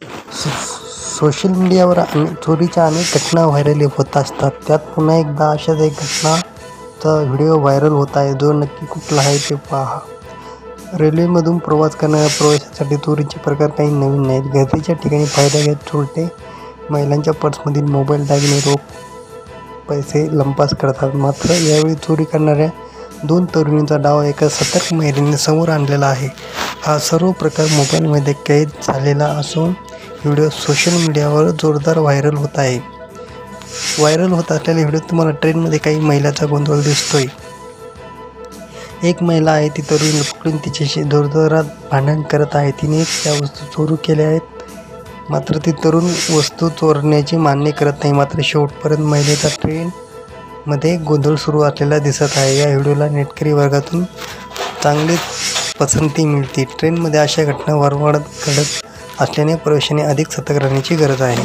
Social मीडियावर चोरीच्या अनेक घटना व्हायरल होत असतात. त्यात पुन्हा एकदा अशाच एक घटनाचा व्हिडिओ व्हायरल होत आहे, जो नक्की कुठला आहे ते पहा. रेल्वेमधून प्रवास करणाऱ्या प्रवाशांसाठी चोरीचे प्रकार काही नवीन नाहीत. गर्दीच्या ठिकाणी फायदा घेत चोरटे महिलांच्या पर्समधील मोबाईल, दागिने, रोख पैसे लंपास करतात. मात्र यावेळी चोरी करणाऱ्या 2 तरुणींचा डाव एका सतर्क महिलेने समोर आणलेला आहे. हा सर्व प्रकार मोबाईलमध्ये कैद झालेला असून व्हिडिओ सोशल मीडियावर जोरदार व्हायरल होत आहे. व्हायरल होत असलेल्या व्हिडिओत तुम्हाला ट्रेनमध्ये काही महिलांचा गोंधळ दिसतोय. एक महिला आहे, ती तरुणीला पकडून तिच्याशी जोरजोरात भांडण करत आहे. तिने त्या वस्तू चोरी केल्या आहेत, मात्र ती तरुण वस्तू चोरण्याची मान्य करत नाही. मात्र शेवटपर्यंत महिलेचा ट्रेनमध्ये गोंधळ सुरू असलेला दिसत आहे. या व्हिडिओला नेटकरी वर्गातून चांगलीच पसंती मिळते. ट्रेनमध्ये अशा घटना वारंवार घडत असल्याने प्रवाशांनी अधिक सतर्क राहण्याची गरज आहे.